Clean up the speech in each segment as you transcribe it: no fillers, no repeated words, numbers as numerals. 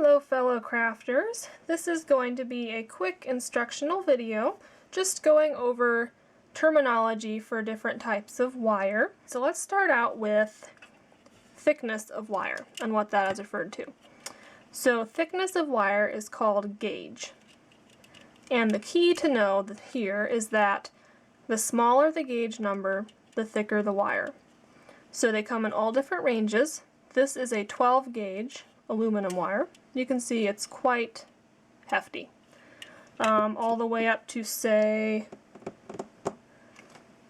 Hello fellow crafters, this is going to be a quick instructional video just going over terminology for different types of wire. So let's start out with thickness of wire and what that is referred to. So thickness of wire is called gauge, and the key to know here is that the smaller the gauge number, the thicker the wire. So they come in all different ranges. This is a 12 gauge aluminum wire. You can see it's quite hefty. All the way up to, say, I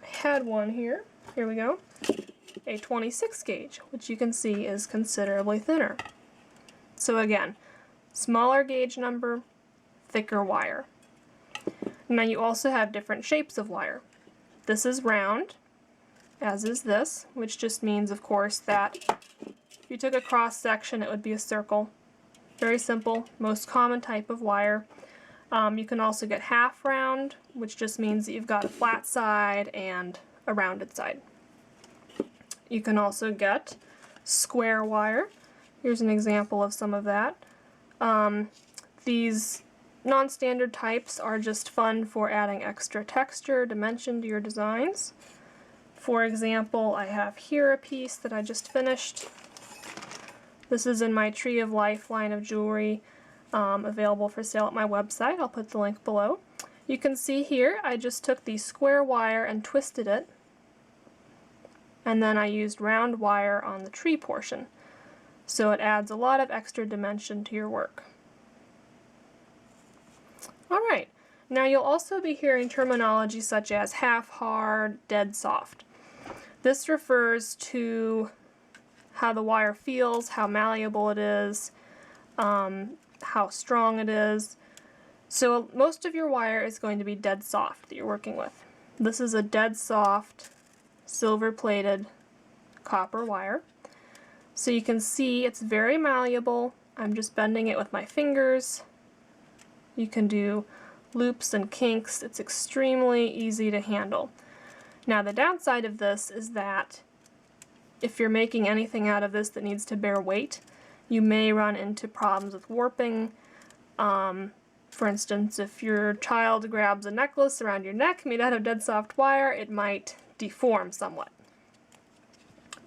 had one here, here we go, a 26 gauge, which you can see is considerably thinner. So again, smaller gauge number, thicker wire. Now you also have different shapes of wire. This is round, as is this, which just means, of course, that if you took a cross section, it would be a circle. Very simple, most common type of wire. You can also get half round, which just means that you've got a flat side and a rounded side. You can also get square wire. Here's an example of some of that. These non-standard types are just fun for adding extra texture, dimension to your designs. For example, I have here a piece that I just finished. This is in my Tree of Life line of jewelry, available for sale at my website. I'll put the link below. You can see here I just took the square wire and twisted it, and then I used round wire on the tree portion. So it adds a lot of extra dimension to your work. Alright, now you'll also be hearing terminology such as half hard, dead soft. This refers to how the wire feels, how malleable it is, how strong it is. So most of your wire is going to be dead soft that you're working with. This is a dead soft, silver-plated copper wire. So you can see it's very malleable. I'm just bending it with my fingers. You can do loops and kinks. It's extremely easy to handle. Now the downside of this is that if you're making anything out of this that needs to bear weight, you may run into problems with warping. For instance, if your child grabs a necklace around your neck made out of dead soft wire, it might deform somewhat.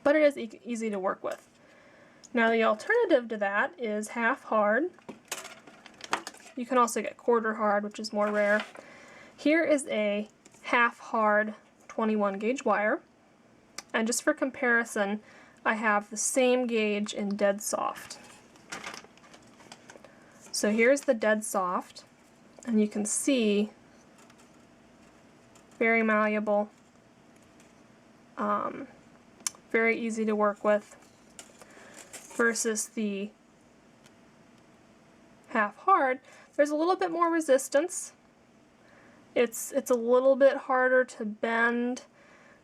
But it is easy to work with. Now the alternative to that is half hard. You can also get quarter hard, which is more rare. Here is a half hard 21 gauge wire. And just for comparison, I have the same gauge in dead soft. So here's the dead soft, and you can see very malleable, very easy to work with, versus the half hard. There's a little bit more resistance. It's a little bit harder to bend.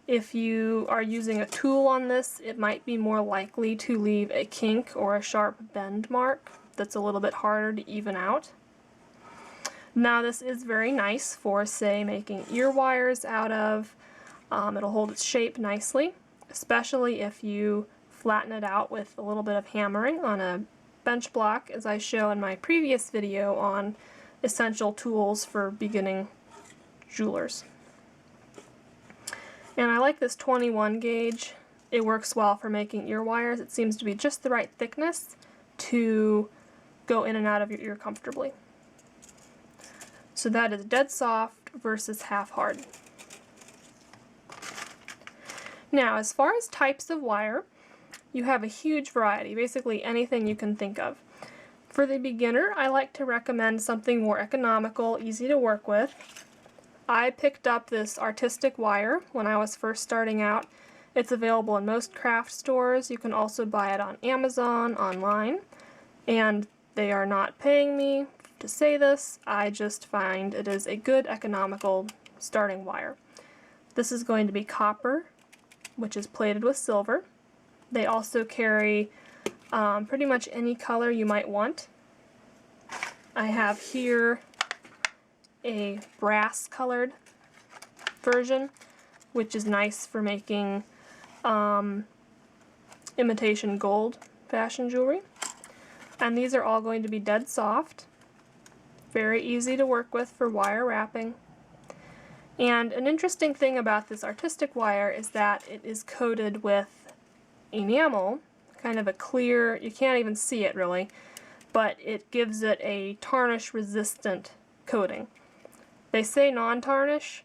If you are using a tool on this, it might be more likely to leave a kink or a sharp bend mark that's a little bit harder to even out. Now this is very nice for, say, making ear wires out of. It'll hold its shape nicely, especially if you flatten it out with a little bit of hammering on a bench block, as I show in my previous video on essential tools for beginning jewelers. And I like this 21 gauge. It works well for making ear wires. It seems to be just the right thickness to go in and out of your ear comfortably. So that is dead soft versus half hard. Now, as far as types of wire, you have a huge variety, basically anything you can think of. For the beginner, I like to recommend something more economical, easy to work with. I picked up this artistic wire when I was first starting out. It's available in most craft stores. You can also buy it on Amazon, online, and they are not paying me to say this. I just find it is a good economical starting wire. This is going to be copper, which is plated with silver. They also carry pretty much any color you might want. I have here a brass colored version, which is nice for making imitation gold fashion jewelry. And these are all going to be dead soft. Very easy to work with for wire wrapping. And an interesting thing about this artistic wire is that it is coated with enamel, kind of a clear, you can't even see it really, but it gives it a tarnish resistant coating. They say non-tarnish.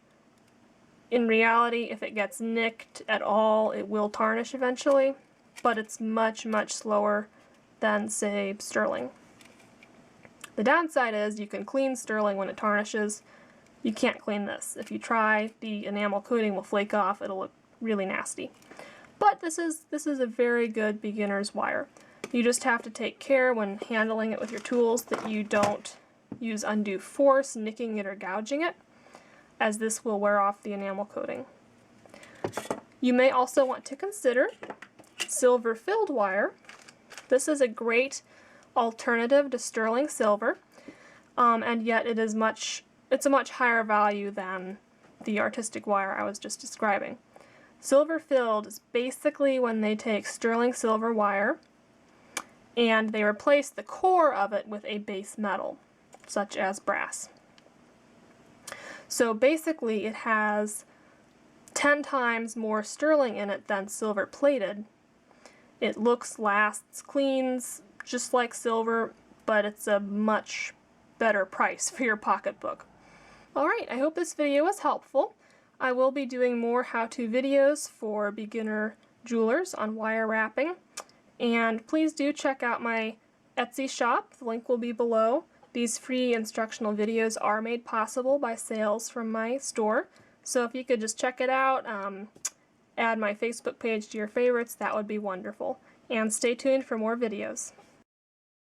In reality, if it gets nicked at all, it will tarnish eventually, but it's much, much slower than, say, sterling. The downside is you can clean sterling when it tarnishes. You can't clean this. If you try, the enamel coating will flake off. It'll look really nasty. But this is a very good beginner's wire. You just have to take care when handling it with your tools that you don't use undue force, nicking it or gouging it, as this will wear off the enamel coating. You may also want to consider silver filled wire. This is a great alternative to sterling silver, and yet it's a much higher value than the artistic wire I was just describing. Silver filled is basically when they take sterling silver wire and they replace the core of it with a base metal, such as brass. So basically it has 10 times more sterling in it than silver plated. It looks, lasts, cleans just like silver, but it's a much better price for your pocketbook. Alright, I hope this video was helpful. I will be doing more how-to videos for beginner jewelers on wire wrapping. And please do check out my Etsy shop. The link will be below. These free instructional videos are made possible by sales from my store. So if you could just check it out, add my Facebook page to your favorites, that would be wonderful. And stay tuned for more videos.